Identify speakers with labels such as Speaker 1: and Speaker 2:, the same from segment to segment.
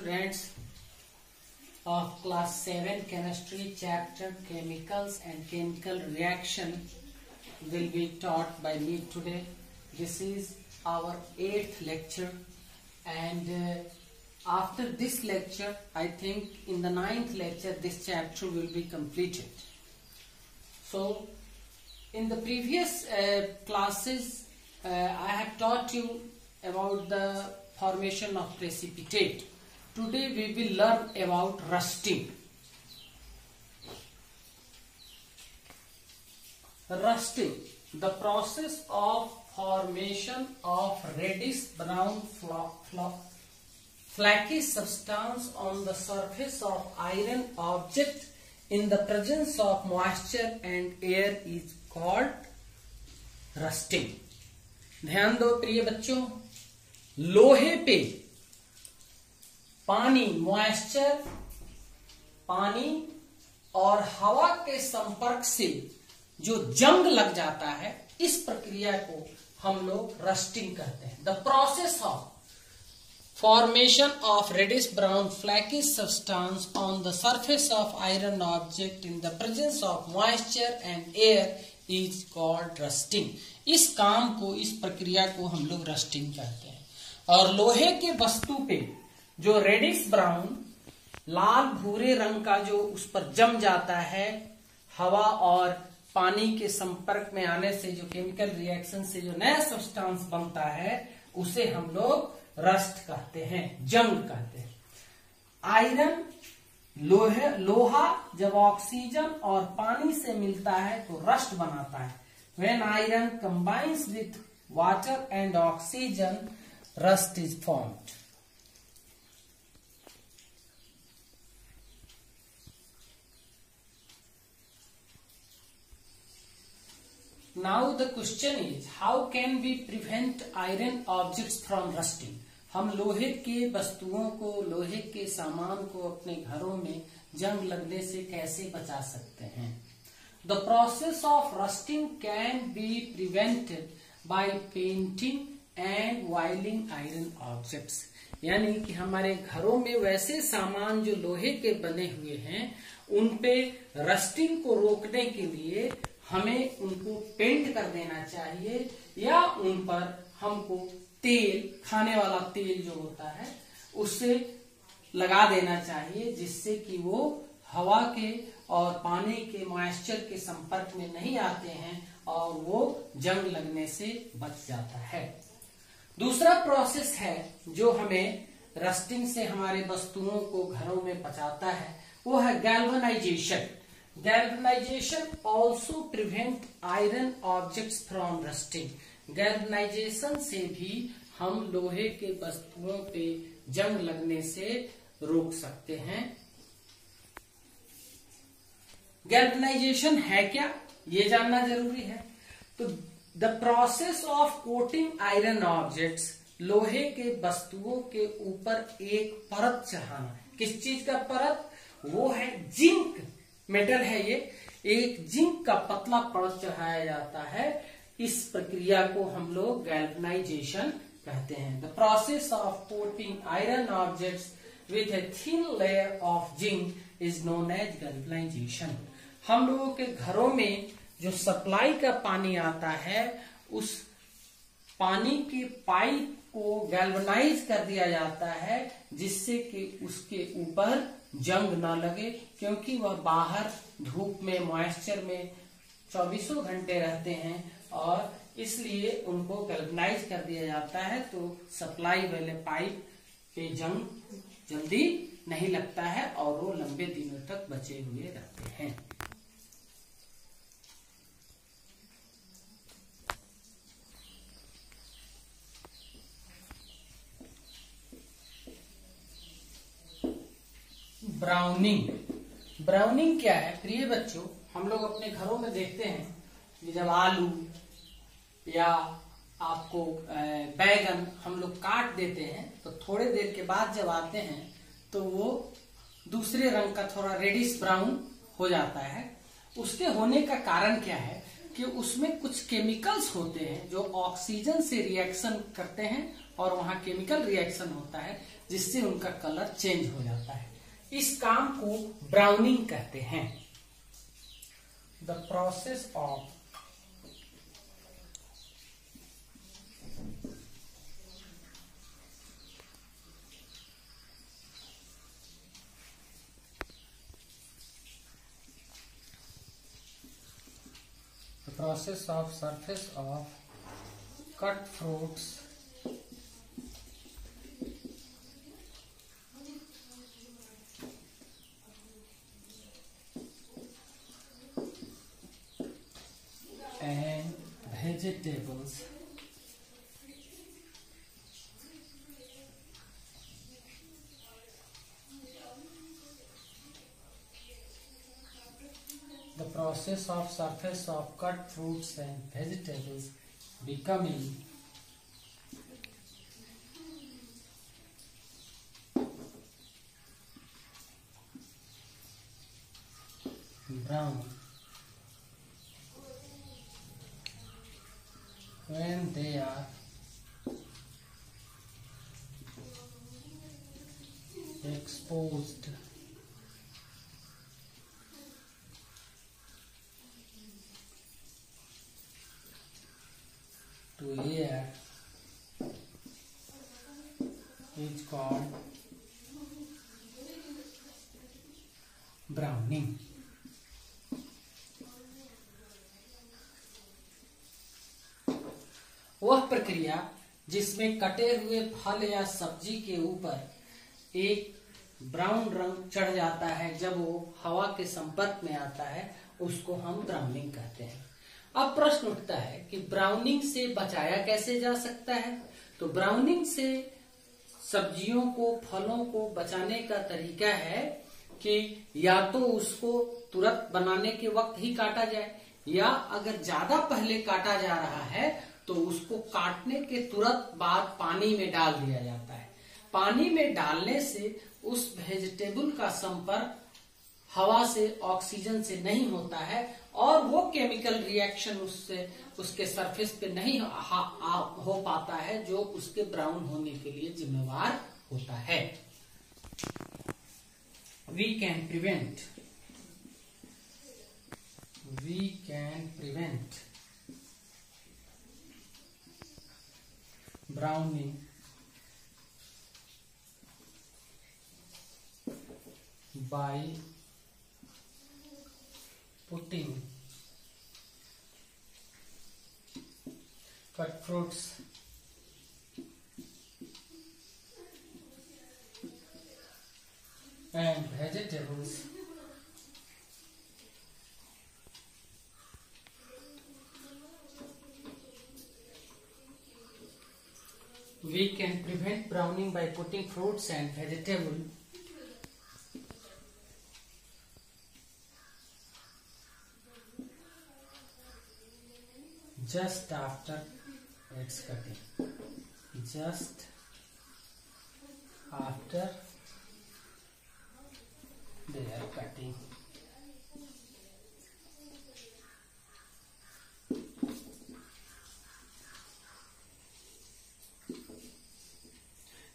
Speaker 1: students of class 7 chemistry chapter chemicals and chemical reaction will be taught by me today. This is our 8th lecture, and after this lecture I think in the 9th lecture this chapter will be completed. So in the previous classes I have taught you about the formation of precipitate. Today we will learn about rusting. Rusting, the process of formation of reddish brown flaky substance on the surface of iron object in the presence of moisture and air is called rusting. ध्यान दो प्रिय बच्चों, लोहे पे पानी, moisture, पानी और हवा के संपर्क से जो जंग लग जाता है, इस प्रक्रिया को हम लोग रस्टिंग कहते हैं. The process of formation of reddish brown flaky substance on the surface of iron object in the presence of moisture and air is called rusting. इस काम को, इस प्रक्रिया को हम लोग रस्टिंग कहते हैं. और लोहे के वस्तु पे जो रेडिश ब्राउन, लाल भूरे रंग का जो उस पर जम जाता है, हवा और पानी के संपर्क में आने से जो केमिकल रिएक्शन से जो नया सब्सटेंस बनता है, उसे हम लोग रस्ट कहते हैं, जंग कहते हैं. आयरन, लोहा जब ऑक्सीजन और पानी से मिलता है तो रस्ट बनाता है. When iron combines with water and oxygen, rust is formed. Now the question is, how can we prevent iron objects from rusting? हम लोहे के वस्तुओं को, लोहे के सामान को अपने घरों में जंग लगने से कैसे बचा सकते हैं? The process of rusting can be prevented by painting and oiling iron objects. यानी कि हमारे घरों में वैसे सामान जो लोहे के बने हुए हैं, उन पे रस्टिंग को रोकने के लिए हमें उनको पेंट कर देना चाहिए, या उन पर हमको तेल, खाने वाला तेल जो होता है, उससे लगा देना चाहिए, जिससे कि वो हवा के और पानी के मॉइस्चर के संपर्क में नहीं आते हैं और वो जंग लगने से बच जाता है. दूसरा प्रोसेस है जो हमें रस्टिंग से हमारे वस्तुओं को घरों में बचाता है, वो है galvanisation. Galvanization also prevent iron objects from rusting. Galvanisation से भी हम लोहे के वस्तुओं पे जंग लगने से रोक सकते हैं. गैल्वेनाइजेशन है क्या, ये जानना जरूरी है. तो the process of coating iron objects, लोहे के वस्तुओं के ऊपर एक परत चढ़ाना. किस चीज का परत? वो है जिंक मेटल है. ये एक जिंक का पतला परत चढ़ाया जाता है. इस प्रक्रिया को हम लोग गैल्वेनाइजेशन कहते हैं. The process of coating iron objects with a thin layer of zinc is known as galvanization. हम लोगों के घरों में जो सप्लाई का पानी आता है, उस पानी के पाइप को गैल्वेनाइज कर दिया जाता है, जिससे कि उसके ऊपर जंग ना लगे, क्योंकि वह बाहर धूप में, मॉइस्चर में 24 घंटे रहते हैं, और इसलिए उनको गैल्वेनाइज कर दिया जाता है. तो सप्लाई वाले पाइप पे जंग जल्दी नहीं लगता है और वो लंबे दिनों तक बचे हुए रहते हैं. ब्राउनिंग. ब्राउनिंग क्या है प्रिय बच्चों? हम लोग अपने घरों में देखते हैं कि जब आलू या आपको बैगन हम लोग काट देते हैं, तो थोड़े देर के बाद जब आते हैं तो वो दूसरे रंग का, थोड़ा रेडिश ब्राउन हो जाता है. उसके होने का कारण क्या है कि उसमें कुछ केमिकल्स होते हैं जो ऑक्सीजन से रिएक्शन करते हैं और वहां केमिकल रिएक्शन होता है, जिससे उनका कलर चेंज हो जाता है। इस काम को ब्राउनिंग कहते हैं। The process of surface of cut fruits and vegetables the process of surface of cut fruits and vegetables becoming brown when they are exposed to air is called browning. वह प्रक्रिया जिसमें कटे हुए फल या सब्जी के ऊपर एक ब्राउन रंग चढ़ जाता है जब वो हवा के संपर्क में आता है, उसको हम ब्राउनिंग कहते हैं। अब प्रश्न उठता है कि ब्राउनिंग से बचाया कैसे जा सकता है। तो ब्राउनिंग से सब्जियों को, फलों को बचाने का तरीका है कि या तो उसको तुरंत बनाने के वक्त ही काटा जाए, या अगर ज्यादा पहले काटा जा रहा है तो उसको काटने के तुरंत बाद पानी में डाल दिया जाता है। पानी में डालने से उस वेजिटेबल का संपर्क हवा से, ऑक्सीजन से नहीं होता है और वो केमिकल रिएक्शन उससे उसके सरफेस पे नहीं हो पाता है जो उसके ब्राउन होने के लिए जिम्मेवार होता है। We can prevent browning by putting cut fruits and vegetables we can prevent browning by putting fruits and vegetables just after its cutting, just after they are cutting.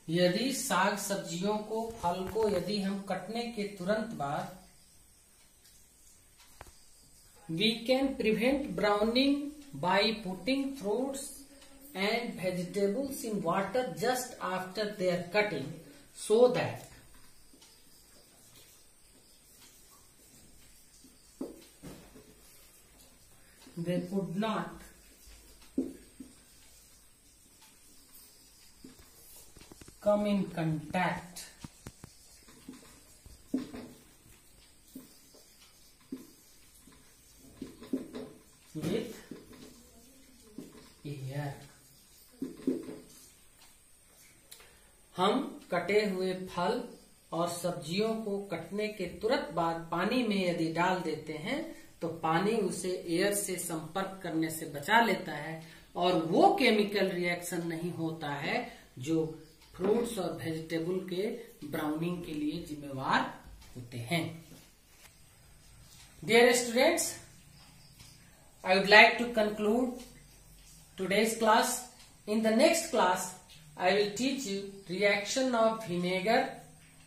Speaker 1: यदि साग सब्जियों को, फल को यदि हम कटने के तुरंत बाद we can prevent browning by putting fruits and vegetables in water just after their cutting so that they could not come in contact with air. हम कटे हुए फल और सब्जियों को कटने के तुरंत बाद पानी में यदि डाल देते हैं तो पानी उसे एयर से संपर्क करने से बचा लेता है और वो केमिकल रिएक्शन नहीं होता है जो फ्रूट्स और वेजिटेबल के ब्राउनिंग के लिए जिम्मेवार होते हैं। Dear students, I would like to conclude today's class. In the next class, I will teach you reaction of vinegar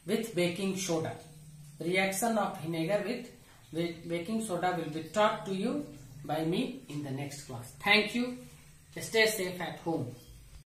Speaker 1: with baking soda. Reaction of vinegar with baking soda will be taught to you by me in the next class. Thank you. Stay safe at home.